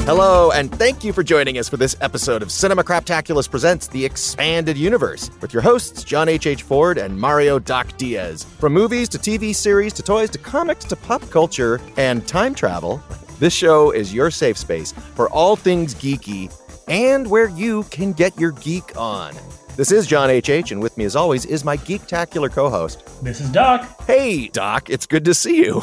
Hello, and thank you for joining us for this episode of Cinema Craptaculous Presents The Expanded Universe with your hosts, John H. Ford and Mario Doc Diaz. From movies to TV series to toys to comics to pop culture and time travel, this show is your safe space for all things geeky and where you can get your geek on. This is John H., and with me, as always, is my geektacular co-host. This is Doc. Hey, Doc, it's good to see you.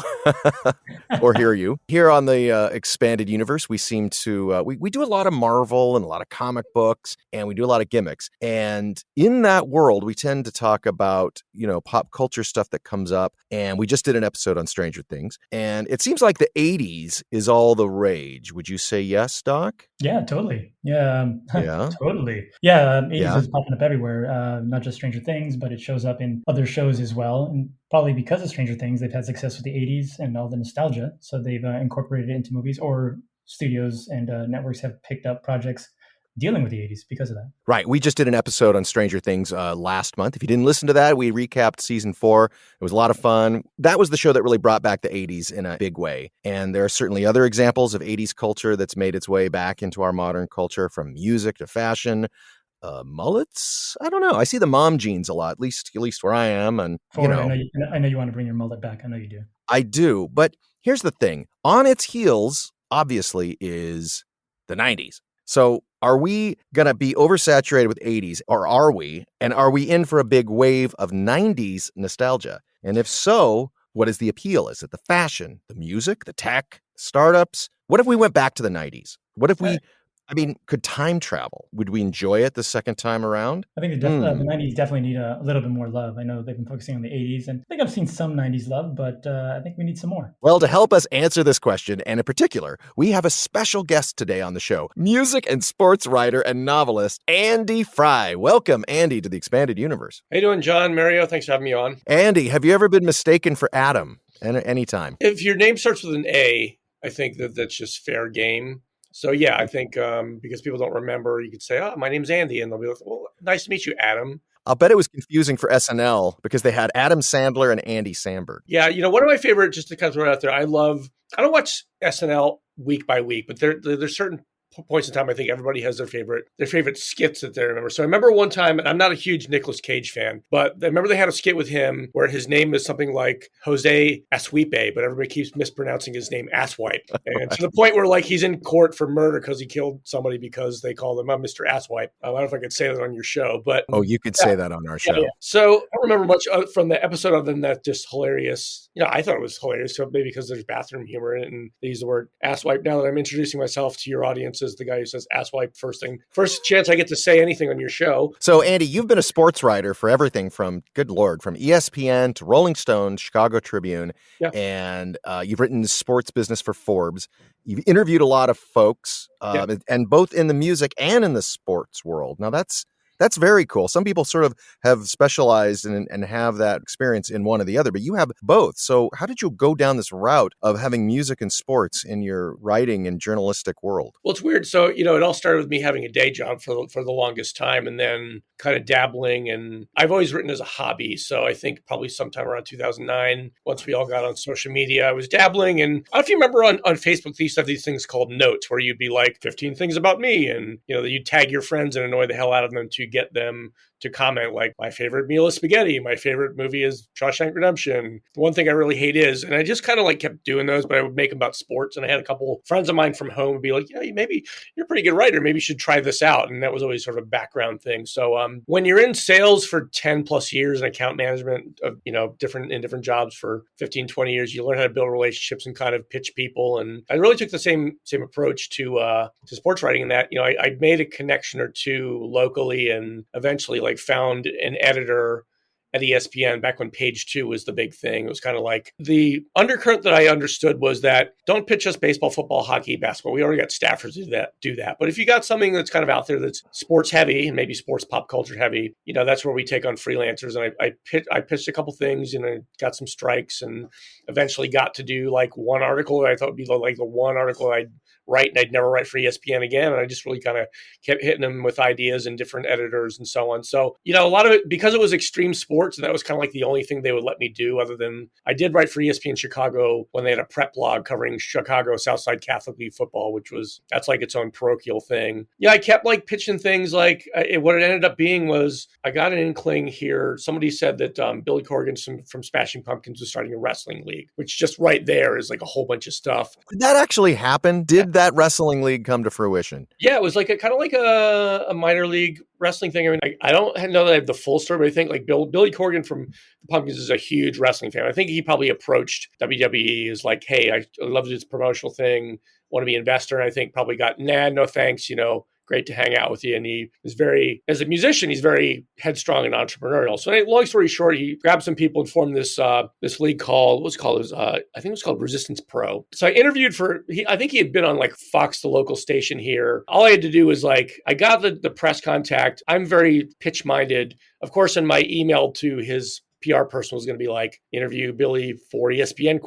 Or hear you. Here on the Expanded Universe, we seem to, we do a lot of Marvel and a lot of comic books, and we do a lot of gimmicks. And in that world, we tend to talk about, pop culture stuff that comes up. And we just did an episode on Stranger Things. And it seems like the 80s is all the rage. Would you say yes, Doc? Yeah, totally. Yeah. Yeah. Totally. Yeah, 80s is popping up everywhere, not just Stranger Things, but it shows up in other shows as well. And probably because of Stranger Things, they've had success with the 80s and all the nostalgia. So they've incorporated it into movies, or studios and networks have picked up projects dealing with the 80s because of that. Right. We just did an episode on Stranger Things last month. If you didn't listen to that, we recapped season 4. It was a lot of fun. That was the show that really brought back the 80s in a big way. And there are certainly other examples of 80s culture that's made its way back into our modern culture, from music to fashion. Mullets? I don't know. I see the mom jeans a lot, at least where I am. And I know you want to bring your mullet back. I know you do. I do. But here's the thing. On its heels, obviously, is the 90s. So are we going to be oversaturated with 80s, or are we? And are we in for a big wave of 90s nostalgia? And if so, what is the appeal? Is it the fashion, the music, the tech, startups? What if we went back to the 90s? What if could time travel? Would we enjoy it the second time around? I think the 90s definitely need a little bit more love. I know they've been focusing on the 80s, and I think I've seen some 90s love, but I think we need some more. Well, to help us answer this question, and in particular, we have a special guest today on the show, music and sports writer and novelist, Andy Frye. Welcome, Andy, to the Expanded Universe. How you doing, John? Mario, thanks for having me on. Andy, have you ever been mistaken for Adam at any time? If your name starts with an A, I think that's just fair game. So, yeah, I think because people don't remember, you could say, oh, my name's Andy. And they'll be like, well, nice to meet you, Adam. I'll bet it was confusing for SNL because they had Adam Sandler and Andy Samberg. Yeah, one of my favorite, just to kind of throw it out there, I don't watch SNL week by week, but there's certain points in time I think everybody has their favorite skits that they remember. So I remember one time, and I'm not a huge Nicolas Cage fan, but I remember they had a skit with him where his name is something like Jose Aswipe, but everybody keeps mispronouncing his name Asswipe. And to the point where he's in court for murder because he killed somebody because they called him Mr. Asswipe. I don't know if I could say that on your show, but you could say that on our show. Yeah. So I don't remember much from the episode other than that just hilarious. I thought it was hilarious, so maybe because there's bathroom humor in it and they use the word asswipe. Now that I'm introducing myself to your audience as the guy who says asswipe first chance I get to say anything on your show. So Andy, you've been a sports writer for everything from ESPN to Rolling Stone, Chicago Tribune, and you've written sports business for Forbes. You've interviewed a lot of folks, and both in the music and in the sports world. Now that's very cool. Some people sort of have specialized and have that experience in one or the other, but you have both. So how did you go down this route of having music and sports in your writing and journalistic world? Well, it's weird. So, it all started with me having a day job for the longest time and then kind of dabbling. And I've always written as a hobby. So I think probably sometime around 2009, once we all got on social media, I was dabbling. And I don't know if you remember on Facebook, they used to have these things called notes where you'd be like 15 things about me. And, you'd tag your friends and annoy the hell out of them to get them to comment like, my favorite meal is spaghetti. My favorite movie is Shawshank Redemption. The one thing I really hate is, and I just kind of kept doing those, but I would make them about sports. And I had a couple friends of mine from home would be like, maybe you're a pretty good writer. Maybe you should try this out. And that was always sort of a background thing. So when you're in sales for 10 plus years and account management of, different jobs for 15, 20 years, you learn how to build relationships and kind of pitch people. And I really took the same approach to sports writing in that, I made a connection or two locally and eventually found an editor at ESPN back when page 2 was the big thing. It was kind of like the undercurrent that I understood was that don't pitch us baseball, football, hockey, basketball. We already got staffers to do that. But if you got something that's kind of out there that's sports heavy and maybe sports pop culture heavy, that's where we take on freelancers. And I pitched a couple things and I got some strikes and eventually got to do one article that I thought would be the one article I'd write, and I'd never write for ESPN again. And I just really kind of kept hitting him with ideas and different editors and so on. So, a lot of it, because it was extreme sports, and that was kind of like the only thing they would let me do, other than I did write for ESPN Chicago when they had a prep blog covering Chicago Southside Catholic League football, that's like its own parochial thing. Yeah, I kept like pitching things like what it ended up being was I got an inkling here. Somebody said that Billy Corgan from Smashing Pumpkins was starting a wrestling league, which just right there is like a whole bunch of stuff. Did that actually happen? Did that wrestling league come to fruition? Yeah, it was like kind of like a minor league wrestling thing. I mean, I don't know that I have the full story, but I think like Billy Corgan from the Pumpkins is a huge wrestling fan. I think he probably approached WWE as like, hey, I love this promotional thing, want to be an investor. And I think probably got, no thanks, great to hang out with you. And he is as a musician, he's very headstrong and entrepreneurial. So long story short, he grabbed some people and formed this league called, I think it was called Resistance Pro. So I interviewed I think he had been on like Fox, the local station here. All I had to do was like, I got the press contact. I'm very pitch minded. Of course, in my email to his PR person was going to be like, interview Billy for ESPN ?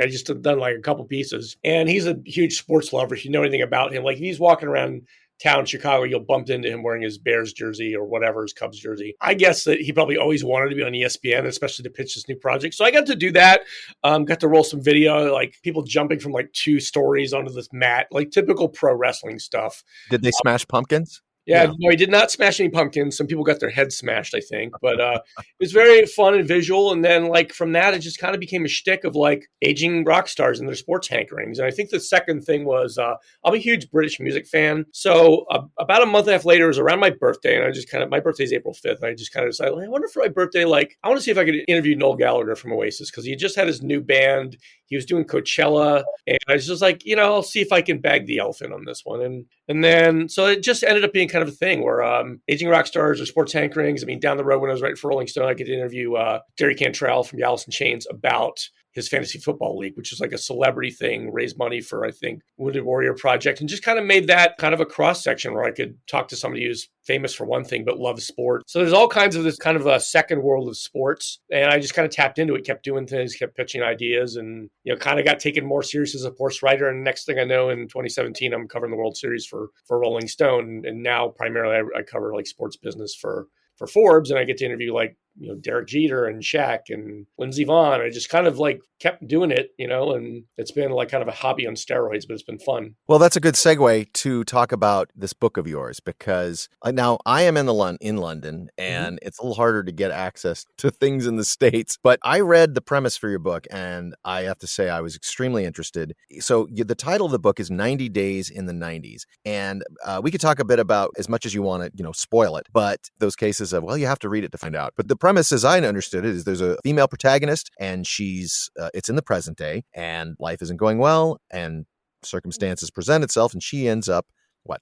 I just had done like a couple pieces. And he's a huge sports lover. If you know anything about him, like if he's walking around town, Chicago, you'll bump into him wearing his Bears jersey or whatever, his Cubs jersey. I guess that he probably always wanted to be on ESPN, especially to pitch this new project. So I got to do that. Got to roll some video, like people jumping from like 2 stories onto this mat, like typical pro wrestling stuff. Did they smash pumpkins? Yeah, no, he did not smash any pumpkins. Some people got their heads smashed, I think. But it was very fun and visual. And then like from that, it just kind of became a shtick of like aging rock stars and their sports hankerings. And I think the second thing was I'm a huge British music fan. So about a month and a half later, it was around my birthday. And I just my birthday is April 5th. And I just kind of decided, I wonder for my birthday, like I want to see if I could interview Noel Gallagher from Oasis because he just had his new band. He was doing Coachella. And I was just like, I'll see if I can bag the elephant on this one. And then, so it just ended up being kind of a thing where aging rock stars or sports hankerings. I mean, down the road when I was writing for Rolling Stone, I could interview Derry Cantrell from the Alice in Chains about his fantasy football league, which is like a celebrity thing, raise money for, I think, Wounded Warrior Project, and just kind of made that kind of a cross section where I could talk to somebody who's famous for one thing, but loves sport. So there's all kinds of this kind of a second world of sports. And I just kind of tapped into it, kept doing things, kept pitching ideas, and, kind of got taken more serious as a sports writer. And next thing I know, in 2017, I'm covering the World Series for Rolling Stone. And now primarily I cover like sports business for Forbes, and I get to interview like, Derek Jeter and Shaq and Lindsey Vonn. I just kind of like kept doing it, and it's been like kind of a hobby on steroids, but it's been fun. Well, that's a good segue to talk about this book of yours, because now I am in London, and it's a little harder to get access to things in the States, but I read the premise for your book, and I have to say I was extremely interested. So the title of the book is 90 Days in the 90s. And we could talk a bit about, as much as you want to, spoil it, but those cases of, well, you have to read it to find out. But the premise, as I understood it, is there's a female protagonist, and she's it's in the present day, and life isn't going well, and circumstances present itself, and she ends up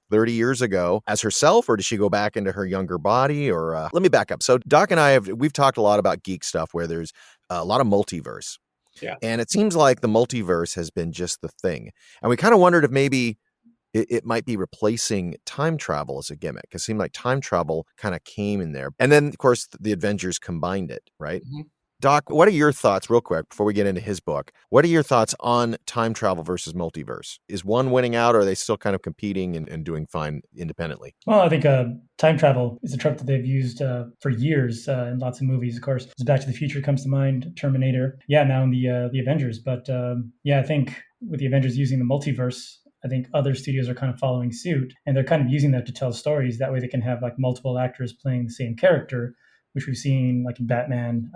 30 years ago as herself, or does she go back into her younger body? Or let me back up. So Doc and we've talked a lot about geek stuff where there's a lot of multiverse. Yeah. And it seems like the multiverse has been just the thing. And we kind of wondered if maybe it might be replacing time travel as a gimmick. It seemed like time travel kind of came in there. And then, of course, the Avengers combined it, right? Mm-hmm. Doc, what are your thoughts, real quick, before we get into his book? What are your thoughts on time travel versus multiverse? Is one winning out, or are they still kind of competing and doing fine independently? Well, I think time travel is a trope that they've used for years in lots of movies. Of course, Back to the Future comes to mind, Terminator. Yeah, now in the Avengers. But I think with the Avengers using the multiverse, I think other studios are kind of following suit, and they're kind of using that to tell stories. That way they can have like multiple actors playing the same character, which we've seen like in Batman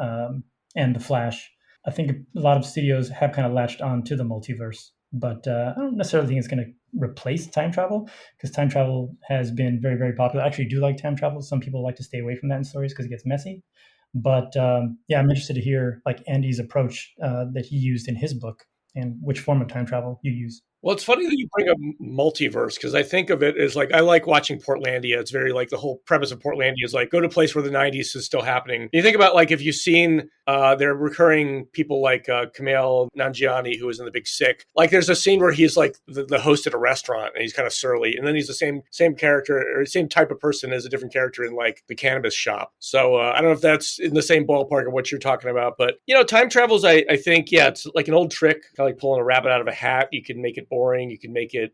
and The Flash. I think a lot of studios have kind of latched on to the multiverse, but I don't necessarily think it's going to replace time travel, because time travel has been very, very popular. I actually do like time travel. Some people like to stay away from that in stories because it gets messy. But I'm interested to hear like Andy's approach that he used in his book, and which form of time travel you use. Well, it's funny that you bring up multiverse, because I think of it as like, I like watching Portlandia. It's very like the whole premise of Portlandia is like, go to a place where the 90s is still happening. You think about like, if you've seen their recurring people like Kumail Nanjiani, who was in The Big Sick, like there's a scene where he's like the host at a restaurant and he's kind of surly. And then he's the same character or same type of person as a different character in like the cannabis shop. So I don't know if that's in the same ballpark of what you're talking about, but time travels, I think, it's like an old trick, kind of like pulling a rabbit out of a hat. You can make it boring. You can make it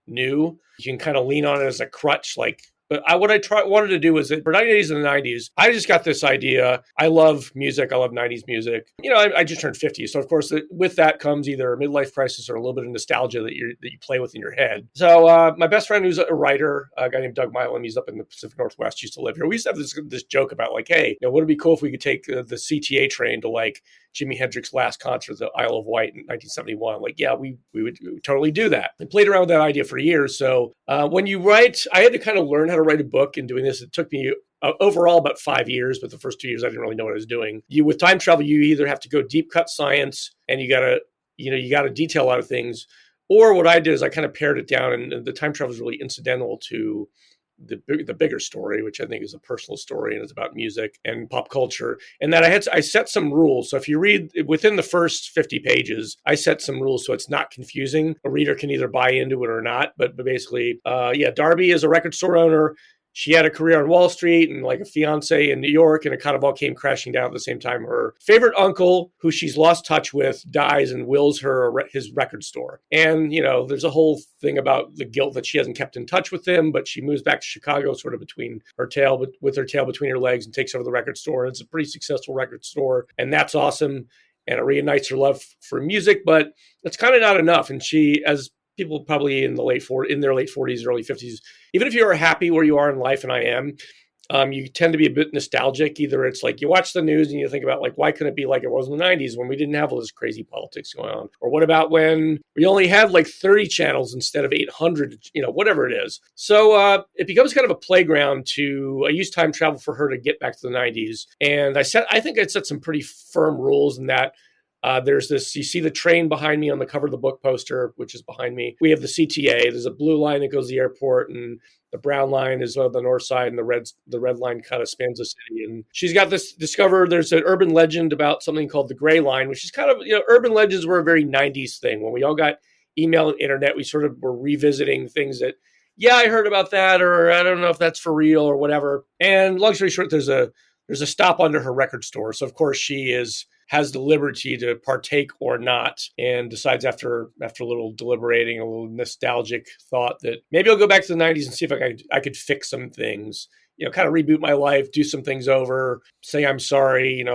new. You can kind of lean on it as a crutch, like. But what I wanted to do was that for 1980s and the 90s, I just got this idea. I love music. I love 90s music. I just turned 50. So, of course, with that comes either a midlife crisis or a little bit of nostalgia that you play with in your head. So my best friend, who's a writer, a guy named Doug Milam, he's up in the Pacific Northwest, used to live here. We used to have this joke about like, hey, wouldn't it be cool if we could take the CTA train to like Jimi Hendrix's last concert at the Isle of Wight in 1971. Like, yeah, we would totally do that. I played around with that idea for years. So when you write, I had to kind of learn how to write a book, and doing this, it took me overall about 5 years, but the first 2 years I didn't really know what I was doing. With time travel, you either have to go deep cut science and you gotta detail a lot of things, or what I did is I kind of pared it down, and the time travel is really incidental to the bigger story, which I think is a personal story, and it's about music and pop culture. And that I set some rules. So if you read within the first 50 pages, I set some rules so it's not confusing. A reader can either buy into it or not. But basically, Darby is a record store owner. She had a career on Wall Street and like a fiance in New York, and it kind of all came crashing down at the same time. Her favorite uncle, who she's lost touch with, dies and wills her his record store. And, there's a whole thing about the guilt that she hasn't kept in touch with him, but she moves back to Chicago sort of with her tail between her legs, and takes over the record store. And it's a pretty successful record store, and that's awesome. And it reunites her love for music, but it's kind of not enough. And she, as people probably in their late 40s, early 50s, even if you are happy where you are in life, and I am, you tend to be a bit nostalgic. Either it's like you watch the news and you think about like, why couldn't it be like it was in the 90s when we didn't have all this crazy politics going on? Or what about when we only had like 30 channels instead of 800, whatever it is. So it becomes kind of a playground I use time travel for her to get back to the 90s. And I think I set some pretty firm rules in that. There's this, you see the train behind me on the cover of the book poster, which is behind me. We have the CTA. There's a blue line that goes to the airport, and the brown line is on the north side, and the red line kind of spans the city. And she's got there's an urban legend about something called the gray line, which is kind of, urban legends were a very 90s thing. When we all got email and internet, we sort of were revisiting things that, yeah, I heard about that, or I don't know if that's for real or whatever. And long story short, there's a stop under her record store. So of course she has the liberty to partake or not, and decides after a little deliberating, a little nostalgic thought, that maybe I'll go back to the 90s and see if I could fix some things, kind of reboot my life, do some things over, say I'm sorry,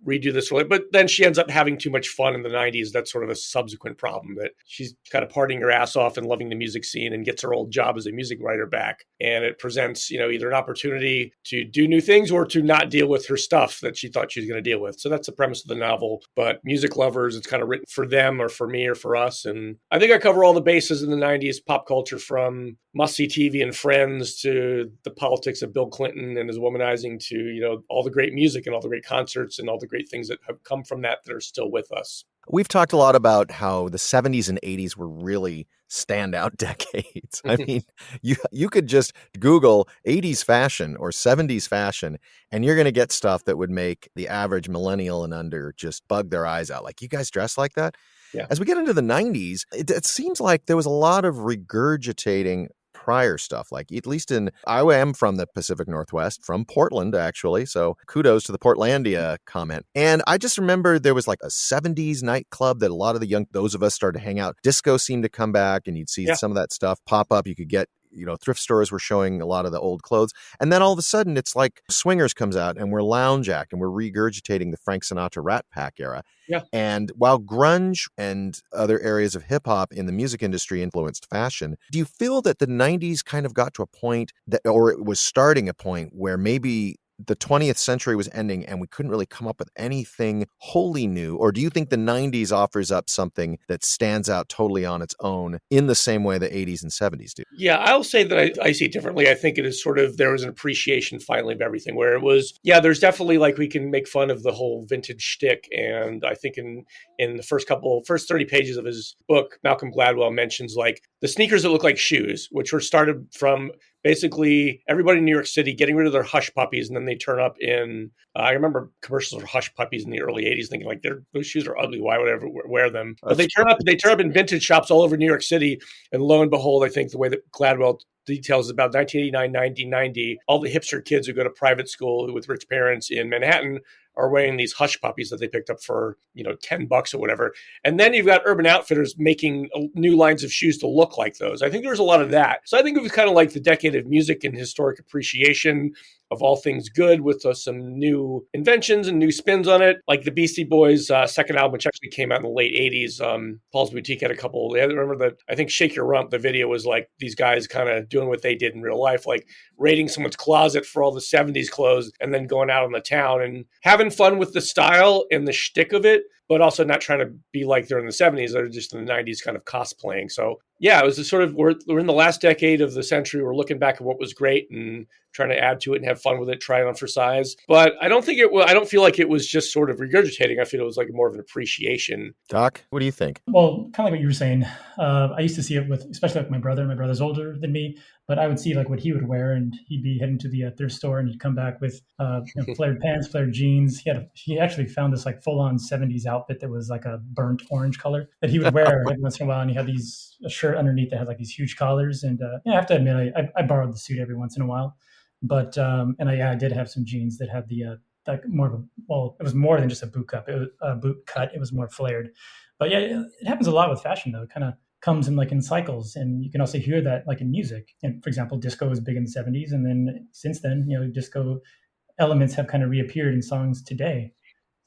redo this. But then she ends up having too much fun in the 90s. That's sort of a subsequent problem, that she's kind of partying her ass off and loving the music scene, and gets her old job as a music writer back. And it presents, either an opportunity to do new things or to not deal with her stuff that she thought she was going to deal with. So that's the premise of the novel. But music lovers, it's kind of written for them or for me or for us. And I think I cover all the bases in the 90s pop culture, from must-see TV and Friends to the politics of Bill Clinton and his womanizing to, all the great music and all the great concerts and all the great things that have come from that are still with us. We've talked a lot about how the 70s and 80s were really standout decades. I mean, you could just Google 80s fashion or 70s fashion, and you're going to get stuff that would make the average millennial and under just bug their eyes out. Like, you guys dress like that? Yeah. As we get into the 90s, it seems like there was a lot of regurgitating prior stuff. Like, at least I am from the Pacific Northwest, from Portland, actually. So kudos to the Portlandia comment. And I just remember there was like a 70s nightclub that a lot of those of us started to hang out. Disco seemed to come back, and you'd see some of that stuff pop up. You could get, thrift stores were showing a lot of the old clothes. And then all of a sudden it's like Swingers comes out, and we're Lounge Act, and we're regurgitating the Frank Sinatra Rat Pack era. Yeah. And while grunge and other areas of hip hop in the music industry influenced fashion, do you feel that the 90s kind of got to a point or it was starting a point where maybe the 20th century was ending and we couldn't really come up with anything wholly new? Or do you think the 90s offers up something that stands out totally on its own in the same way the 80s and 70s do? Yeah, I'll say that I see it differently. I think it is sort of, there was an appreciation finally of everything, where it was, there's definitely like, we can make fun of the whole vintage shtick. And I think in the first 30 pages of his book, Malcolm Gladwell mentions like the sneakers that look like shoes, which were started from basically everybody in New York City getting rid of their Hush Puppies, and then they turn up in, I remember commercials for Hush Puppies in the early 80s thinking like, those shoes are ugly, why would I ever wear them? But they turn up in vintage shops all over New York City, and lo and behold, I think the way that Gladwell details about 1989, 1990. All the hipster kids who go to private school with rich parents in Manhattan are wearing these hush puppies that they picked up for, $10 or whatever. And then you've got Urban Outfitters making new lines of shoes to look like those. I think there was a lot of that. So I think it was kind of like the decade of music and historic appreciation of all things good, with some new inventions and new spins on it. Like the Beastie Boys' second album, which actually came out in the late 80s. Paul's Boutique had a couple. I remember that. I think Shake Your Rump, the video was like these guys kind of doing what they did in real life, like raiding someone's closet for all the 70s clothes and then going out on the town and having fun with the style and the shtick of it, but also not trying to be like they're in the 70s. They're just in the 90s kind of cosplaying. So yeah, it was a sort of, we're in the last decade of the century. We're looking back at what was great and trying to add to it and have fun with it, try it on for size. But I don't feel like it was just sort of regurgitating. I feel it was like more of an appreciation. Doc, what do you think? Well, kind of like what you were saying. I used to see it with, especially like my brother. My brother's older than me, but I would see like what he would wear, and he'd be heading to the thrift store, and he'd come back with flared pants, flared jeans. He actually found this like full on 70s outfit that was like a burnt orange color that he would wear every once in a while, and he had a shirt underneath that had like these huge collars. And I have to admit, I borrowed the suit every once in a while, but I did have some jeans that had the like more of it was more than just a boot cut. It was a boot cut. It was more flared. But yeah, it happens a lot with fashion though. It kind of comes in cycles, and you can also hear that like in music. And for example, disco was big in the 70s, and then since then, disco elements have kind of reappeared in songs today.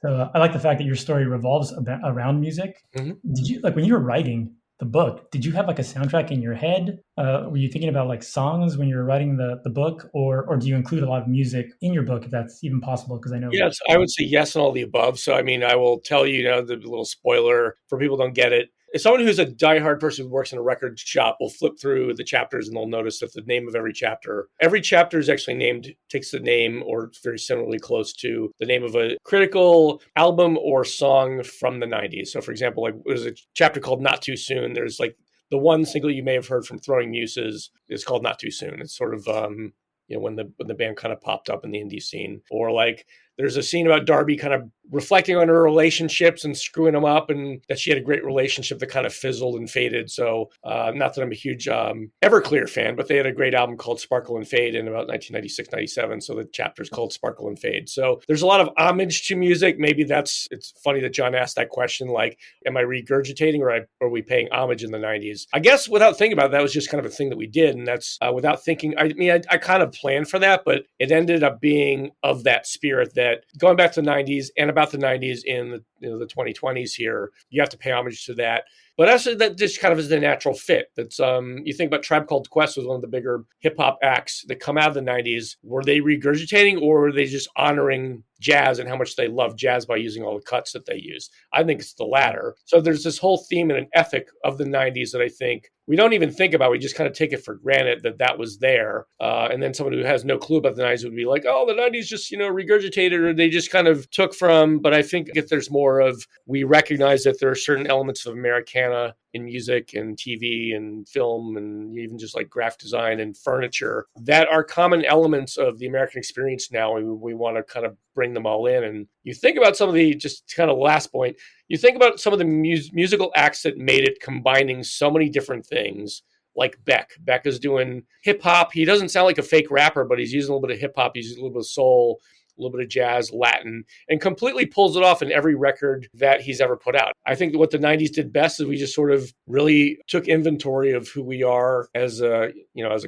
So I like the fact that your story revolves around music. Mm-hmm. Did you, like, when you were writing the book, did you have like a soundtrack in your head? Were you thinking about like songs when you were writing the book, or do you include a lot of music in your book, if that's even possible? Because I know. Yes, I would say yes on all the above. So, I mean, I will tell you, the little spoiler for people who don't get it. As someone who's a diehard person who works in a record shop will flip through the chapters, and they'll notice that the name of every chapter is actually takes the name, or very similarly close to the name of a critical album or song from the 90s. So for example, like there's a chapter called Not Too Soon. There's like the one single you may have heard from Throwing Muses is called Not Too Soon. It's sort of, when the band kind of popped up in the indie scene. Or like there's a scene about Darby kind of reflecting on her relationships and screwing them up, and that she had a great relationship that kind of fizzled and faded. So not that I'm a huge Everclear fan, but they had a great album called Sparkle and Fade in about 1996, 97. So the chapter's called Sparkle and Fade. So there's a lot of homage to music. Maybe it's funny that John asked that question, like, am I regurgitating or are we paying homage in the 90s? I guess without thinking about it, that was just kind of a thing that we did. And that's without thinking. I mean, I kind of planned for that, but it ended up being of that spirit that going back to the 90s and about the 90s in the 2020s here, you have to pay homage to that. But actually, that just kind of is the natural fit. That's you think about Tribe Called Quest was one of the bigger hip hop acts that come out of the 90s. Were they regurgitating, or were they just honoring jazz and how much they love jazz by using all the cuts that they use? I think it's the latter. So there's this whole theme and an ethic of the 90s that I think we don't even think about. We just kind of take it for granted that was there. And then someone who has no clue about the 90s would be like, oh, the 90s just, regurgitated, or they just kind of took from. But I think if there's more of, we recognize that there are certain elements of Americana in music and TV and film and even just like graphic design and furniture that are common elements of the American experience now. And we want to kind of bring them all in. And you think about some of the, just kind of last point, you think about some of the musical acts that made it, combining so many different things, like Beck. Beck is doing hip hop. He doesn't sound like a fake rapper, but he's using a little bit of hip hop. He's using a little bit of soul, a little bit of jazz, Latin, and completely pulls it off in every record that he's ever put out. I think what the 90s did best is we just sort of really took inventory of who we are as a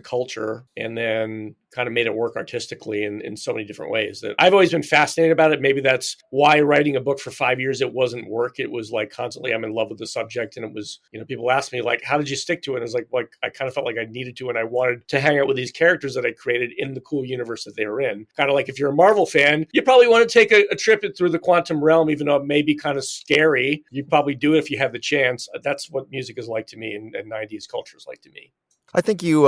culture, and then kind of made it work artistically in so many different ways that I've always been fascinated about it. Maybe that's why writing a book for 5 years, it wasn't work. It was like constantly I'm in love with the subject. And it was, people ask me like, how did you stick to it? And it was like, I kind of felt like I needed to, and I wanted to hang out with these characters that I created in the cool universe that they were in. Kind of like if you're a Marvel fan, you probably want to take a trip through the quantum realm, even though it may be kind of scary. You'd probably do it if you have the chance. That's what music is like to me, and 90s culture is like to me. I think you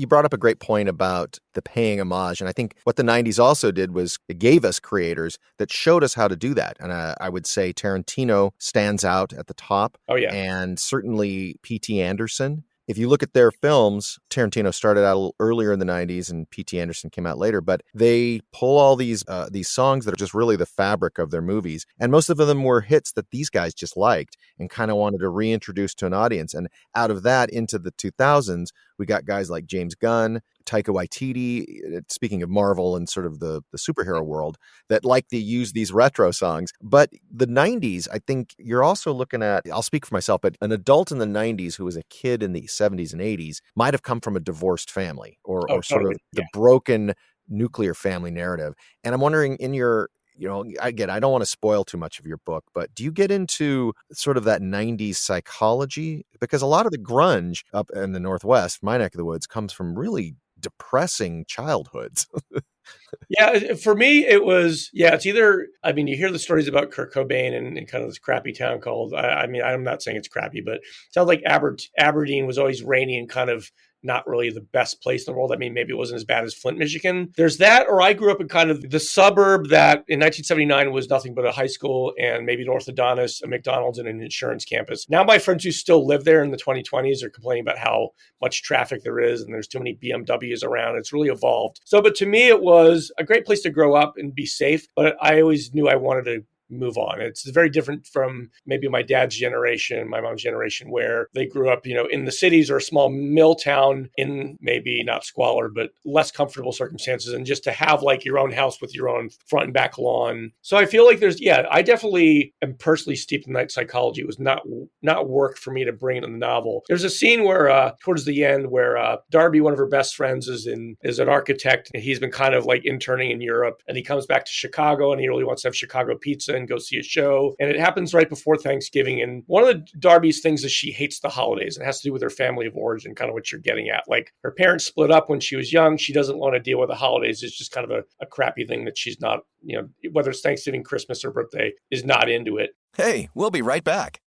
brought up a great point about the paying homage. And I think what the 90s also did was it gave us creators that showed us how to do that. And I would say Tarantino stands out at the top. Oh, yeah. And certainly P.T. Anderson if you look at their films, Tarantino started out a little earlier in the 90s and P.T. Anderson came out later, but they pull all these songs that are just really the fabric of their movies. And most of them were hits that these guys just liked and kind of wanted to reintroduce to an audience. And out of that into the 2000s, we got guys like James Gunn, Taika Waititi, speaking of Marvel and sort of the superhero world, that like to use these retro songs. But the 90s, I think you're also looking at, I'll speak for myself, but an adult in the 90s who was a kid in the 70s and 80s might have come from a divorced family or sort of the broken nuclear family narrative. And I'm wondering in your, I don't want to spoil too much of your book, but do you get into sort of that 90s psychology? Because a lot of the grunge up in the Northwest, my neck of the woods, comes from really depressing childhoods. Yeah, for me, it was, it's either, you hear the stories about Kurt Cobain and kind of this crappy town called, I'm not saying it's crappy, but it sounds like Aberdeen was always rainy and kind of not really the best place in the world. Maybe it wasn't as bad as Flint, Michigan. There's that, or I grew up in kind of the suburb that in 1979 was nothing but a high school and maybe an orthodontist, a McDonald's, and an insurance campus. Now my friends who still live there in the 2020s are complaining about how much traffic there is and there's too many BMWs around. It's really evolved. But to me, it was a great place to grow up and be safe. But I always knew I wanted to move on. It's very different from maybe my dad's generation, my mom's generation, where they grew up, in the cities or a small mill town in maybe not squalor, but less comfortable circumstances. And just to have like your own house with your own front and back lawn. So I feel like I definitely am personally steeped in that psychology. It was not work for me to bring it in the novel. There's a scene where towards the end where Darby, one of her best friends, is an architect, and he's been kind of like interning in Europe, and he comes back to Chicago and he really wants to have Chicago pizza and go see a show. And it happens right before Thanksgiving. And one of the Darby's things is she hates the holidays. It has to do with her family of origin, kind of what you're getting at. Like her parents split up when she was young. She doesn't want to deal with the holidays. It's just kind of a crappy thing that she's not, whether it's Thanksgiving, Christmas, or birthday, is not into it. Hey, we'll be right back.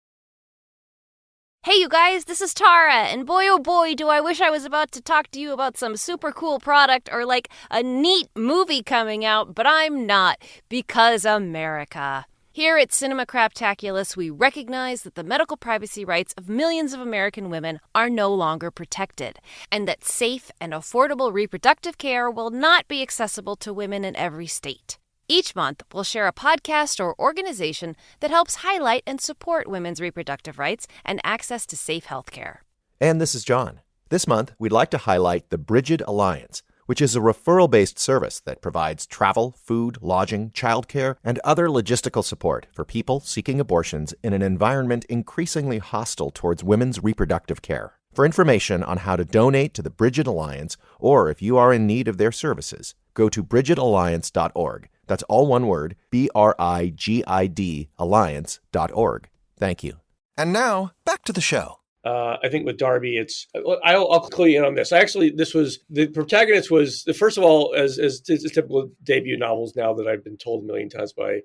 Hey, you guys, this is Tara, and boy, oh boy, do I wish I was about to talk to you about some super cool product or like a neat movie coming out, but I'm not, because America. Here at Cinema Craptaculous, we recognize that the medical privacy rights of millions of American women are no longer protected, and that safe and affordable reproductive care will not be accessible to women in every state. Each month, we'll share a podcast or organization that helps highlight and support women's reproductive rights and access to safe health care. And this is John. This month, we'd like to highlight the Brigid Alliance, which is a referral-based service that provides travel, food, lodging, childcare, and other logistical support for people seeking abortions in an environment increasingly hostile towards women's reproductive care. For information on how to donate to the Brigid Alliance, or if you are in need of their services, go to brigidalliance.org. That's all one word, BRIGID Alliance.org. Thank you. And now, back to the show. I think with Darby, I'll clue you in on this. The protagonist was, first of all, as typical debut novels now that I've been told a million times by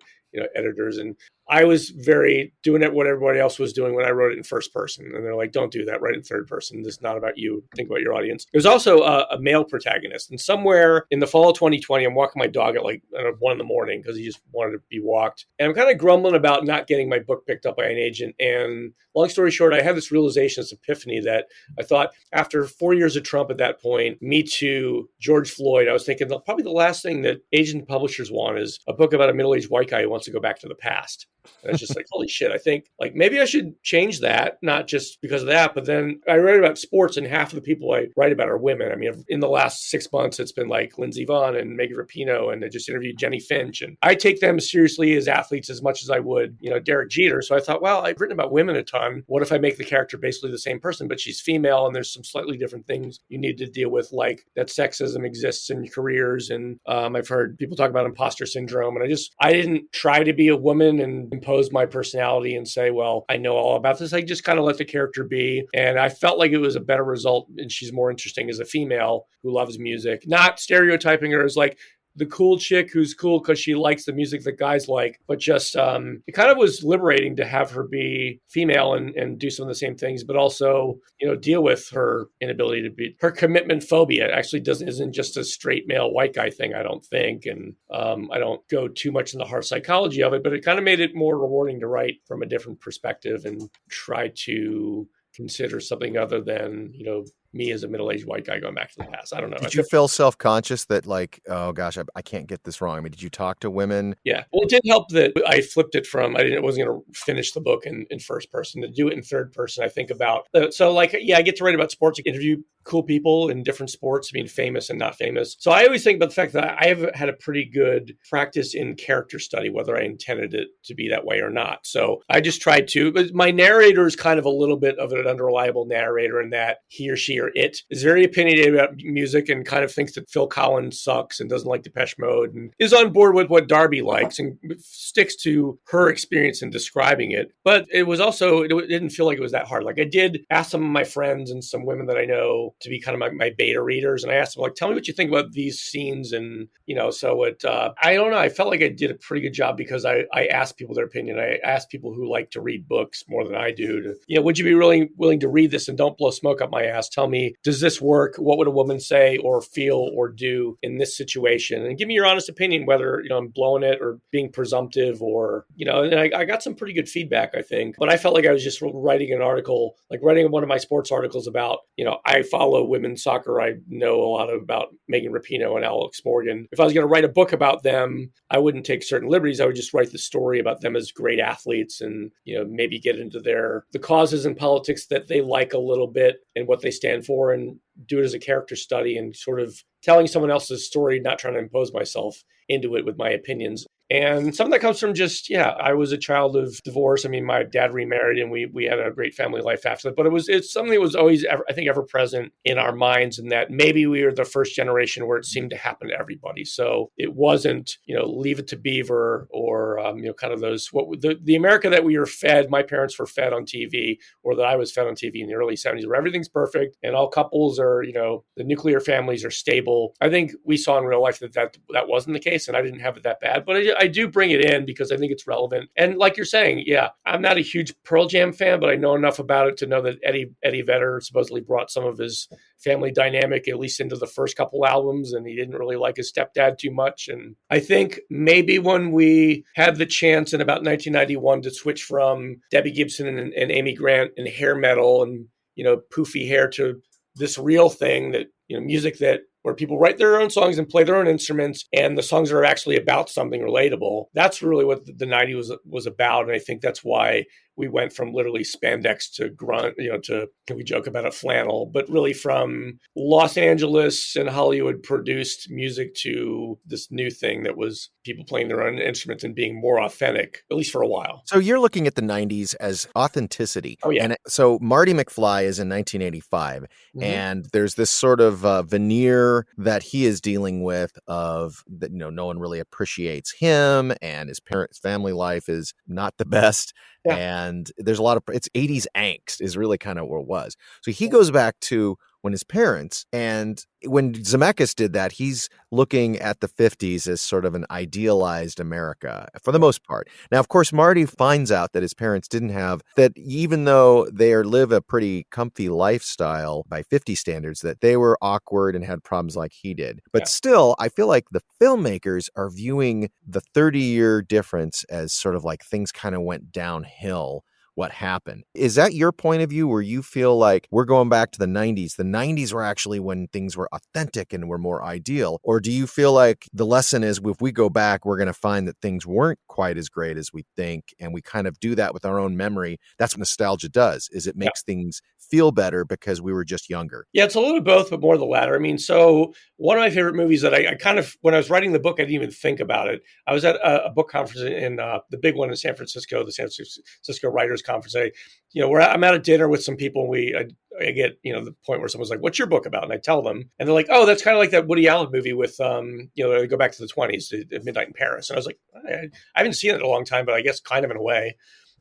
editors, and I was very doing it what everybody else was doing when I wrote it in first person. And they're like, don't do that, write it in third person. This is not about you. Think about your audience. There's also a male protagonist. And somewhere in the fall of 2020, I'm walking my dog at 1 a.m. because he just wanted to be walked. And I'm kind of grumbling about not getting my book picked up by an agent. And long story short, I had this realization, this epiphany that I thought after 4 years of Trump at that point, Me Too, George Floyd, I was thinking probably the last thing that agent publishers want is a book about a middle-aged white guy who wants to go back to the past. And I was just like, holy shit, I think maybe I should change that, not just because of that. But then I write about sports, and half of the people I write about are women. In the last 6 months, it's been like Lindsey Vonn and Megan Rapinoe, and I just interviewed Jenny Finch. And I take them seriously as athletes as much as I would, Derek Jeter. So I thought, well, I've written about women a ton. What if I make the character basically the same person, but she's female, and there's some slightly different things you need to deal with, like that sexism exists in careers. And I've heard people talk about imposter syndrome. And I didn't try to be a woman and impose my personality and say, well, I know all about this. I just kind of let the character be. And I felt like it was a better result, and she's more interesting as a female who loves music, not stereotyping her as like the cool chick who's cool because she likes the music that guys like, but just it kind of was liberating to have her be female and do some of the same things, but also deal with her inability to be, her commitment phobia actually isn't just a straight male white guy thing, I don't think. And I don't go too much in the hard psychology of it, but it kind of made it more rewarding to write from a different perspective and try to consider something other than, me as a middle-aged white guy going back to the past. I don't know. Did you feel self-conscious that like, oh gosh, I can't get this wrong? I mean, did you talk to women? Yeah. Well, it did help that I flipped it from, I wasn't going to finish the book in first person. To do it in third person, I think about, so like, I get to write about sports, interview cool people in different sports, famous and not famous. So I always think about the fact that I have had a pretty good practice in character study, whether I intended it to be that way or not. So I just tried to, but my narrator is kind of a little bit of an unreliable narrator in that he or she or it is very opinionated about music and kind of thinks that Phil Collins sucks and doesn't like Depeche Mode and is on board with what Darby likes and sticks to her experience in describing it. But it was also, it didn't feel like it was that hard. Like I did ask some of my friends and some women that I know to be kind of my beta readers. And I asked them, like, tell me what you think about these scenes. And, so it, I don't know. I felt like I did a pretty good job because I asked people their opinion. I asked people who like to read books more than I do to, would you be really willing to read this and don't blow smoke up my ass? Tell me, does this work? What would a woman say or feel or do in this situation? And give me your honest opinion, whether, I'm blowing it or being presumptive or, and I got some pretty good feedback, I think. But I felt like I was just writing an article, like writing one of my sports articles about, I follow women's soccer. I know a lot about Megan Rapinoe and Alex Morgan. If I was going to write a book about them, I wouldn't take certain liberties. I would just write the story about them as great athletes and, maybe get into the causes and politics that they like a little bit and what they stand for and do it as a character study and sort of telling someone else's story, not trying to impose myself into it with my opinions. And some of that comes from just, I was a child of divorce. My dad remarried and we had a great family life after that. But it's something that was always, ever present in our minds, and that maybe we were the first generation where it seemed to happen to everybody. So it wasn't, Leave It to Beaver or, kind of those, the America that we were fed, my parents were fed on TV, or that I was fed on TV in the early 70s, where everything's perfect and all couples are, the nuclear families are stable. I think we saw in real life that wasn't the case, and I didn't have it that bad. But I do bring it in because I think it's relevant. And like you're saying, I'm not a huge Pearl Jam fan, but I know enough about it to know that Eddie Vedder supposedly brought some of his family dynamic, at least into the first couple albums, and he didn't really like his stepdad too much. And I think maybe when we had the chance in about 1991 to switch from Debbie Gibson and Amy Grant and hair metal and, poofy hair to this real thing that, music that where people write their own songs and play their own instruments, and the songs are actually about something relatable. That's really what the 90s was about. And I think that's why we went from literally spandex to grunt, we joke about it, flannel, but really from Los Angeles and Hollywood produced music to this new thing that was people playing their own instruments and being more authentic, at least for a while. So you're looking at the 90s as authenticity. Oh, yeah. And so Marty McFly is in 1985, and there's this sort of veneer that he is dealing with of that, no one really appreciates him, and his family life is not the best. Yeah. And there's a lot of, it's 80s angst is really kind of what it was. So he goes back to when his parents, and when Zemeckis did that, he's looking at the 50s as sort of an idealized America for the most part. Now, of course, Marty finds out that his parents didn't have that, even though they live a pretty comfy lifestyle by 50 standards, that they were awkward and had problems like he did. But still, I feel like the filmmakers are viewing the 30-year difference as sort of like things kind of went downhill. What happened? Is that your point of view, where you feel like we're going back to the 90s? The 90s were actually when things were authentic and were more ideal. Or do you feel like the lesson is if we go back, we're going to find that things weren't quite as great as we think, and we kind of do that with our own memory? That's what nostalgia does, is it makes things feel better because we were just younger. Yeah, it's a little bit both, but more the latter. So one of my favorite movies that I kind of, when I was writing the book, I didn't even think about it. I was at a book conference in the big one in San Francisco, the San Francisco Writers Conference. Where I'm at a dinner with some people, and I get, the point where someone's like, "What's your book about?" And I tell them, and they're like, "Oh, that's kind of like that Woody Allen movie with, they go back to the 20s, Midnight in Paris." And I was like, I haven't seen it in a long time, but I guess kind of in a way,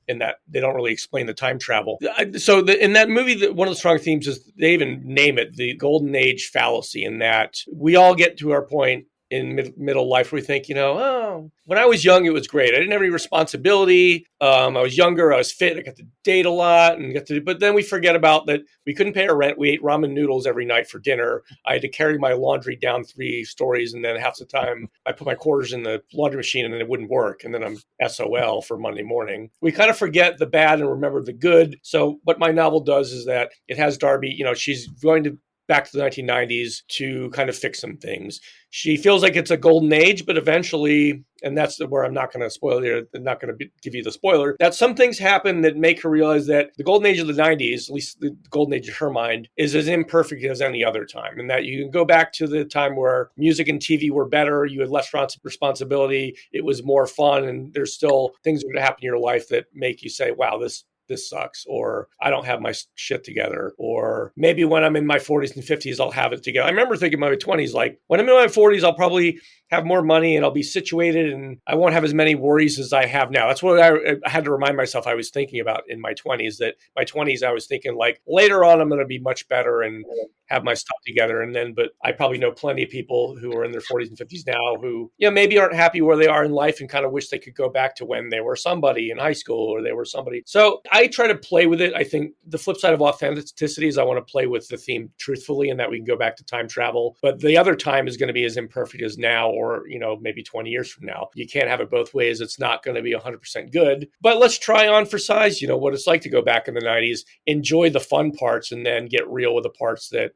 in that they don't really explain the time travel. So in that movie, one of the strong themes is they even name it the golden age fallacy, in that we all get to our point in middle life where we think, when I was young, it was great. I didn't have any responsibility. I was younger. I was fit. I got to date a lot but then we forget about that. We couldn't pay our rent. We ate ramen noodles every night for dinner. I had to carry my laundry down 3 stories. And then half the time I put my quarters in the laundry machine and then it wouldn't work. And then I'm SOL for Monday morning. We kind of forget the bad and remember the good. So what my novel does is that it has Darby, she's going to back to the 1990s to kind of fix some things. She feels like it's a golden age, but eventually, and that's where I'm not going to spoil you, I'm not going to give you the spoiler, that some things happen that make her realize that the golden age of the 90s, at least the golden age in her mind, is as imperfect as any other time. And that you can go back to the time where music and TV were better, you had less responsibility, it was more fun, and there's still things that happen in your life that make you say, wow, this sucks, or I don't have my shit together, or maybe when I'm in my 40s and 50s, I'll have it together. I remember thinking in my 20s, like when I'm in my 40s, I'll probably have more money and I'll be situated and I won't have as many worries as I have now. That's what I had to remind myself I was thinking about in my 20s, that my 20s, I was thinking like later on, I'm going to be much better and have my stuff together. But I probably know plenty of people who are in their 40s and 50s now who, maybe aren't happy where they are in life and kind of wish they could go back to when they were somebody in high school or they were somebody. So I try to play with it. I think the flip side of authenticity is I want to play with the theme truthfully and that we can go back to time travel. But the other time is going to be as imperfect as now or, maybe 20 years from now. You can't have it both ways. It's not going to be 100% good. But let's try on for size, what it's like to go back in the 90s, enjoy the fun parts, and then get real with the parts that,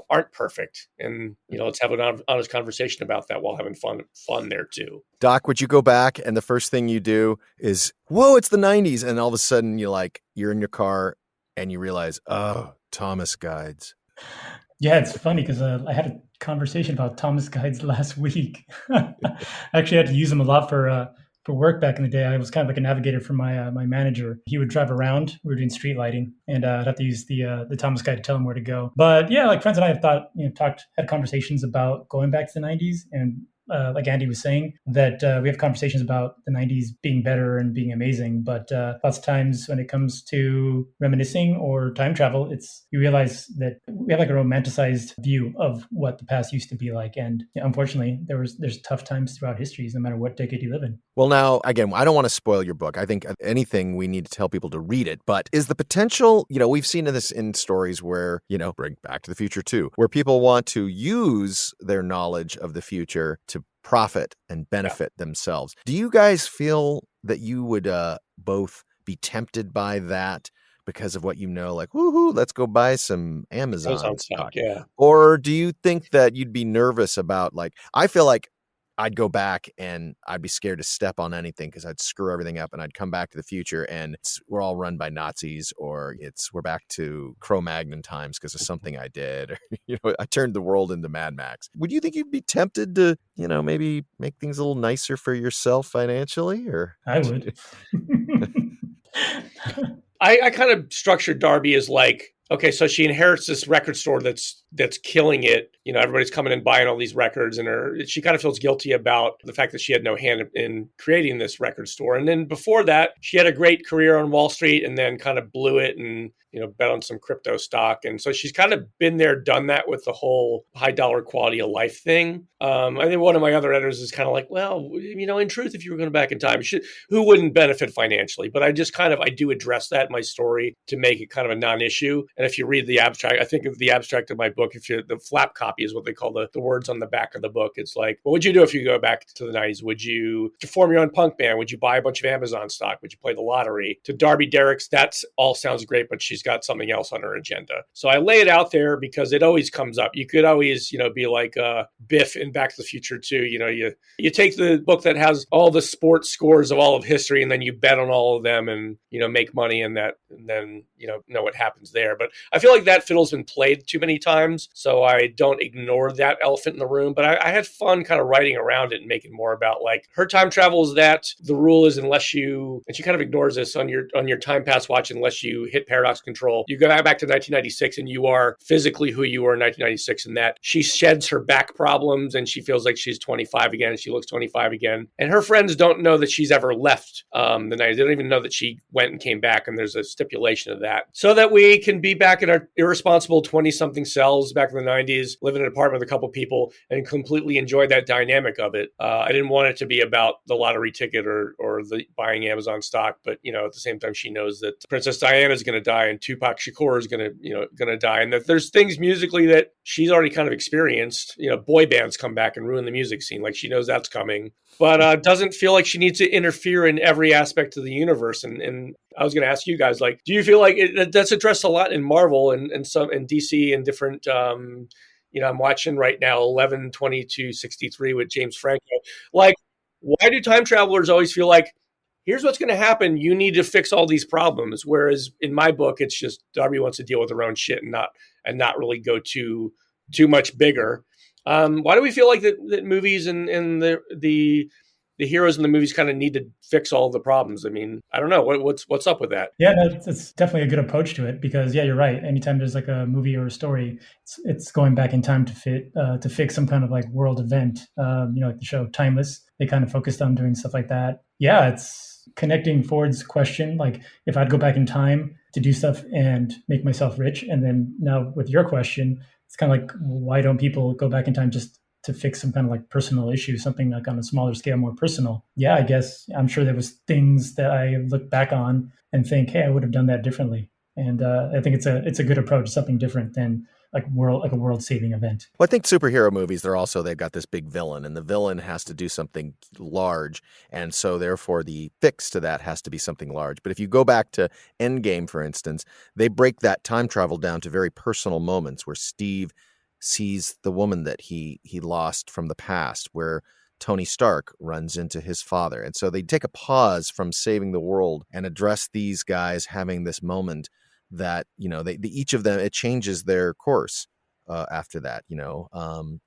aren't perfect. And, let's have an honest conversation about that while having fun there too. Doc, would you go back and the first thing you do is, whoa, it's the 90s. And all of a sudden you're in your car and you realize, oh, Thomas guides. Yeah, it's funny because I had a conversation about Thomas guides last week. I actually had to use them a lot for work back in the day. I was kind of like a navigator for my manager. He would drive around. We were doing street lighting, and I'd have to use the Thomas guide to tell him where to go. But yeah, like friends and I have had conversations about going back to the 90s, and like Andy was saying, that we have conversations about the 90s being better and being amazing. But lots of times when it comes to reminiscing or time travel, you realize that we have like a romanticized view of what the past used to be like. And unfortunately, there's tough times throughout history, no matter what decade you live in. Well, now, again, I don't want to spoil your book. I think anything we need to tell people to read it. But is the potential, we've seen this in stories where, bring Back to the Future too, where people want to use their knowledge of the future to profit and benefit themselves. Do you guys feel that you would both be tempted by that because of what like, woohoo, let's go buy some Amazon stock? Yeah. Or do you think that you'd be nervous about, I feel like I'd go back and I'd be scared to step on anything because I'd screw everything up, and I'd come back to the future and we're all run by Nazis, or we're back to Cro-Magnon times because of something I did, or I turned the world into Mad Max. Would you think you'd be tempted to, maybe make things a little nicer for yourself financially? Or I would. I kind of structured Darby as like, okay, so she inherits this record store that's killing it. Everybody's coming and buying all these records, and she kind of feels guilty about the fact that she had no hand in creating this record store. And then before that, she had a great career on Wall Street and then kind of blew it and, bet on some crypto stock. And so she's kind of been there, done that with the whole high dollar quality of life thing. I think one of my other editors is kind of like, well, in truth, if you were going back in time, who wouldn't benefit financially? But I just I do address that in my story to make it kind of a non-issue. And if you read the abstract, I think of the abstract of my book, the flap copy is what they call the words on the back of the book. It's like, what would you do if you go back to the 90s? Would you form your own punk band? Would you buy a bunch of Amazon stock? Would you play the lottery? To Darby Derrick's, that all sounds great, but she's got something else on her agenda. So I lay it out there because it always comes up. You could always, be like Biff in Back to the Future too. You take the book that has all the sports scores of all of history, and then you bet on all of them and, make money in that, and then, know what happens there. But I feel like that fiddle's been played too many times, so I don't ignore that elephant in the room. But I had fun kind of writing around it and making more about like her time travel is that the rule is and she kind of ignores this on your time pass watch, unless you hit paradox control, you go back to 1996 and you are physically who you were in 1996, and that she sheds her back problems and she feels like she's 25 again and she looks 25 again. And her friends don't know that she's ever left the 90s. They don't even know that she went and came back, and there's a stipulation of that so that we can be back in our irresponsible 20-something selves hotels back in the 90s, live in an apartment with a couple people, and completely enjoy that dynamic of it. I didn't want it to be about the lottery ticket or the buying Amazon stock, but at the same time, she knows that Princess Diana is going to die and Tupac Shakur is going to die, and that there's things musically that she's already kind of experienced. Boy bands come back and ruin the music scene, like she knows that's coming, but doesn't feel like she needs to interfere in every aspect of the universe. And I was going to ask you guys, like, do you feel like that's addressed a lot in Marvel and some in DC and different? I'm watching right now 11/22/63 with James Franco. Like, why do time travelers always feel like, here's what's going to happen, you need to fix all these problems? Whereas in my book, it's just Darby wants to deal with her own shit and not really go too much bigger. Why do we feel like that movies and the heroes in the movies kind of need to fix all the problems? I mean, I don't know. What's up with that? Yeah, that's definitely a good approach to it, because you're right. Anytime there's like a movie or a story, it's going back in time to fix some kind of like world event. Like the show Timeless, they kind of focused on doing stuff like that. Yeah, it's connecting Ford's question, like if I'd go back in time to do stuff and make myself rich, and then now with your question, it's kind of like, why don't people go back in time just to fix some kind of like personal issue, something like on a smaller scale, more personal? Yeah, I guess I'm sure there was things that I look back on and think, hey, I would have done that differently. And I think it's a good approach, something different than like a world-saving event. Well, I think superhero movies, they've got this big villain, and the villain has to do something large, and so therefore the fix to that has to be something large. But if you go back to Endgame, for instance, they break that time travel down to very personal moments where Steve sees the woman that he lost from the past, where Tony Stark runs into his father. And so they take a pause from saving the world and address these guys having this moment that, they each of them, it changes their course after that.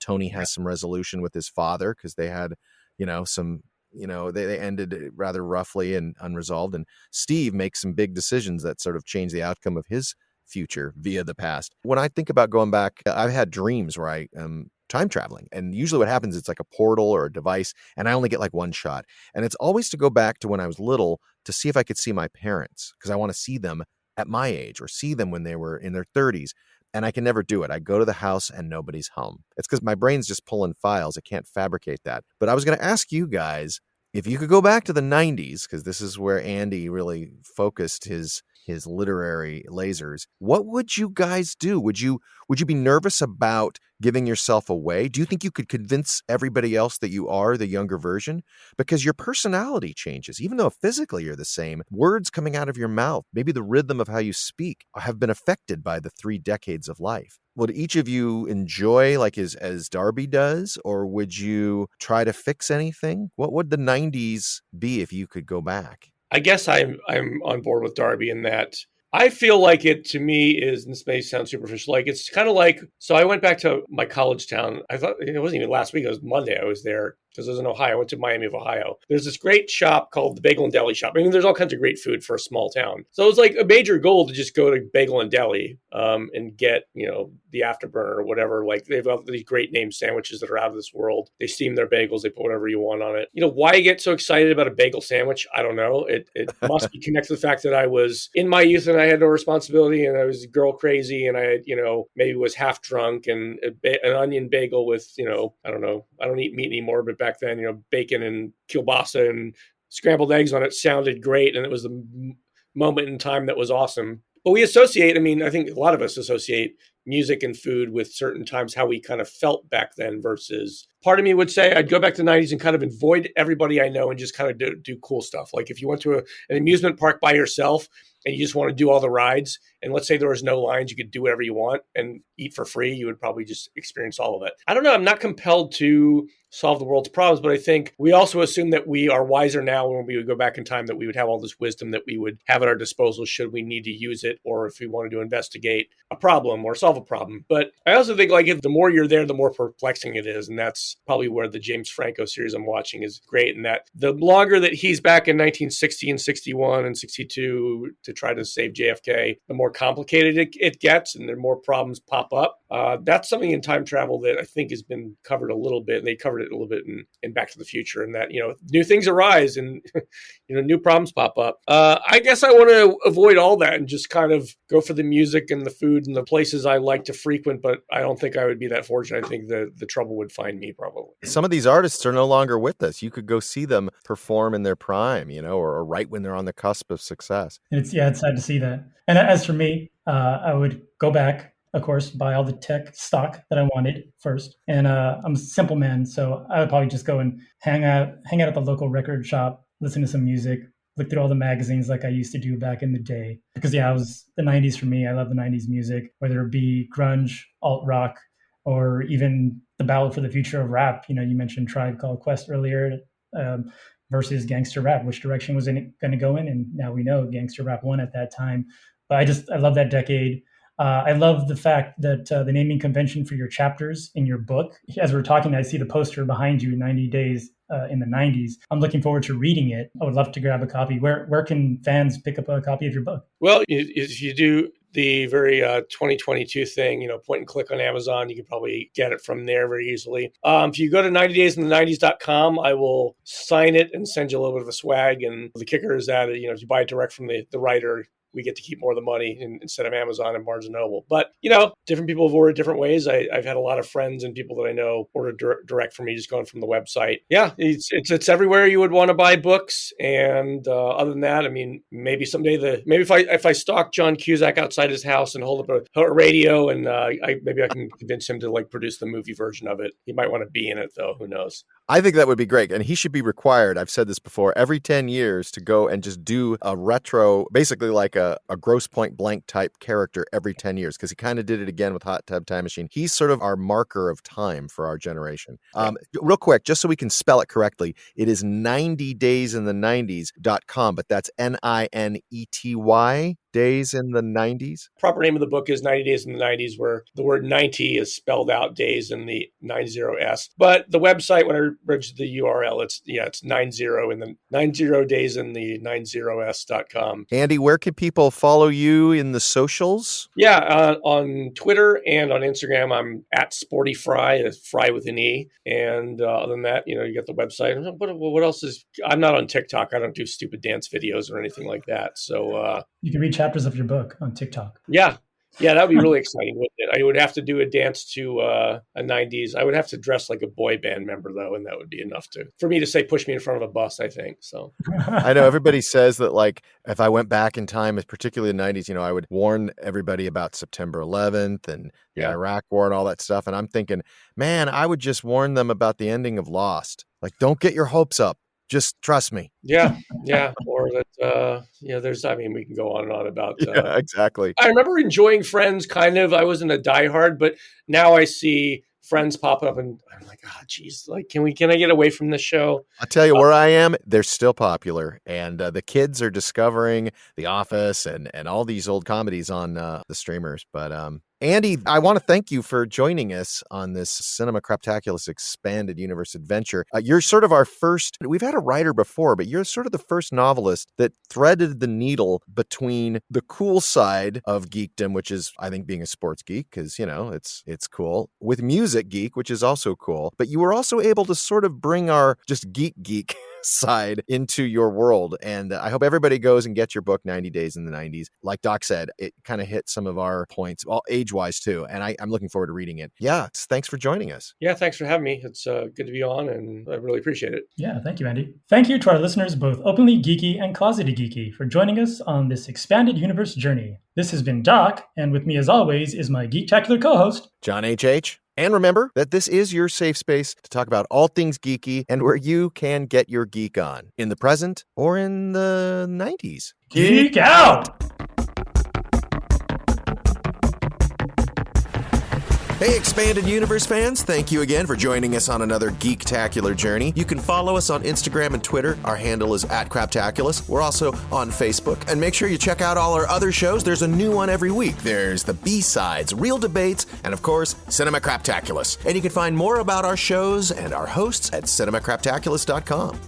Tony has some resolution with his father because they had, they ended rather roughly and unresolved. And Steve makes some big decisions that sort of change the outcome of his future via the past. When I think about going back, I've had dreams where I am time traveling, and usually what happens, it's like a portal or a device, and I only get like one shot, and it's always to go back to when I was little to see if I could see my parents, because I want to see them at my age or see them when they were in their 30s, and I can never do it. I go to the house and nobody's home. It's because my brain's just pulling files. I can't fabricate that. But I was going to ask you guys, if you could go back to the 90s, because this is where Andy really focused his literary lasers, what would you guys do? Would you be nervous about giving yourself away? Do you think you could convince everybody else that you are the younger version? Because your personality changes. Even though physically you're the same, words coming out of your mouth, maybe the rhythm of how you speak, have been affected by the 3 decades of life. Would each of you enjoy like as Darby does, or would you try to fix anything? What would the 90s be if you could go back? I guess I'm on board with Darby in that I feel like it, to me, is, and this may sound superficial, like it's kind of like, so I went back to my college town. I thought it wasn't even last week, it was Monday I was there, because I was in Ohio. I went to Miami of Ohio. There's this great shop called the Bagel and Deli Shop. I mean, there's all kinds of great food for a small town. So it was like a major goal to just go to Bagel and Deli and get, the Afterburner or whatever. Like, they've got these great name sandwiches that are out of this world. They steam their bagels. They put whatever you want on it. Why I get so excited about a bagel sandwich, I don't know. It must be connected to the fact that I was in my youth and I had no responsibility and I was girl crazy and I had, maybe was half drunk, and an onion bagel with, I don't know. I don't eat meat anymore, but back then, bacon and kielbasa and scrambled eggs on it sounded great. And it was the moment in time that was awesome. But we associate, I think a lot of us associate music and food with certain times, how we kind of felt back then, versus part of me would say I'd go back to the 90s and kind of avoid everybody I know and just kind of do cool stuff. Like if you went to an amusement park by yourself and you just want to do all the rides, and let's say there was no lines, you could do whatever you want and eat for free, you would probably just experience all of it. I don't know. I'm not compelled to solve the world's problems, but I think we also assume that we are wiser now when we would go back in time, that we would have all this wisdom that we would have at our disposal should we need to use it, or if we wanted to investigate a problem or solve a problem. But I also think like if the more you're there, the more perplexing it is. And that's probably where the James Franco series I'm watching is great, in that the longer that he's back in 1960 and 61 and 62 to try to save JFK, the more complicated it gets and the more problems pop up. That's something in time travel that I think has been covered a little bit, and they covered it a little bit in Back to the Future, and that, new things arise and, new problems pop up. I guess I want to avoid all that and just kind of go for the music and the food and the places I like to frequent, but I don't think I would be that fortunate. I think the trouble would find me probably. Some of these artists are no longer with us. You could go see them perform in their prime, or right when they're on the cusp of success. It's sad to see that. And as for me, I would go back, of course, buy all the tech stock that I wanted first. And I'm a simple man, so I would probably just go and hang out at the local record shop, listen to some music, look through all the magazines like I used to do back in the day. Because it was the 90s for me. I love the 90s music, whether it be grunge, alt rock, or even the battle for the future of rap. You mentioned Tribe Called Quest earlier, versus gangster rap. Which direction was it going to go in? And now we know gangster rap won at that time. But I love that decade. I love the fact that the naming convention for your chapters in your book, as we're talking, I see the poster behind you, 90 Days in the 90s. I'm looking forward to reading it. I would love to grab a copy. Where can fans pick up a copy of your book? Well, if you do the very 2022 thing, point and click on Amazon, you can probably get it from there very easily. If you go to 90daysinthe90s.com, I will sign it and send you a little bit of a swag. And the kicker is that, if you buy it direct from the writer, we get to keep more of the money instead of Amazon and Barnes & Noble. But, different people have ordered different ways. I've had a lot of friends and people that I know order direct from me, just going from the website. Yeah, it's everywhere you would want to buy books. And other than that, maybe someday if I stalk John Cusack outside his house and hold up a radio, and maybe I can convince him to produce the movie version of it. He might want to be in it, though. Who knows? I think that would be great. And he should be required, I've said this before, every 10 years to go and just do a retro, basically like a Grosse Pointe Blank type character every 10 years, because he kind of did it again with Hot Tub Time Machine. He's sort of our marker of time for our generation. Real quick, just so we can spell it correctly, it is 90daysinthe90s.com, but that's NINETY. Days in the 90s? Proper name of the book is 90 Days in the 90s, where the word 90 is spelled out days in the 90s. But the website, when I registered the URL, it's 90 in the 90 days in the 90s.com. Andy, where can people follow you in the socials? Yeah, on Twitter and on Instagram, I'm at Sporty Frye, Fry with an E. And other than that, you got the website. What else is? I'm not on TikTok. I don't do stupid dance videos or anything like that. So you can read chapters of your book on TikTok. Yeah, that would be really exciting, wouldn't it? I would have to do a dance to a 90s. I would have to dress like a boy band member, though, and that would be enough for me to say, push me in front of a bus, I think. So I know everybody says that, if I went back in time, particularly the 90s, I would warn everybody about September 11th and the Iraq War and all that stuff. And I'm thinking, man, I would just warn them about the ending of Lost. Don't get your hopes up. Just trust me. Yeah. Or that, we can go on and on about. Exactly. I remember enjoying Friends, kind of. I wasn't a diehard, but now I see Friends popping up and I'm like, geez, can I get away from this show? I'll tell you where I am. They're still popular. And the kids are discovering The Office and all these old comedies on the streamers. But Andy, I want to thank you for joining us on this Cinema Craptaculous Expanded Universe adventure. You're sort of our first, we've had a writer before, but you're sort of the first novelist that threaded the needle between the cool side of geekdom, which is, I think, being a sports geek, because, it's cool, with music geek, which is also cool. But you were also able to sort of bring our just geek side into your world. And I hope everybody goes and gets your book, 90 Days in the 90s. Like Doc said, it kind of hit some of our points, age-wise too. And I'm looking forward to reading it. Yeah, thanks for joining us. Yeah, thanks for having me. It's good to be on, and I really appreciate it. Yeah, thank you, Andy. Thank you to our listeners, both openly geeky and closeted geeky, for joining us on this expanded universe journey. This has been Doc, and with me as always is my geektacular co-host, John H.H. And remember that this is your safe space to talk about all things geeky and where you can get your geek on, in the present or in the 90s. Geek out! Hey, Expanded Universe fans, thank you again for joining us on another geektacular journey. You can follow us on Instagram and Twitter. Our handle is @Craptaculous. We're also on Facebook. And make sure you check out all our other shows. There's a new one every week. There's the B-Sides, Real Debates, and of course, Cinema Craptaculous. And you can find more about our shows and our hosts at cinemacraptaculous.com.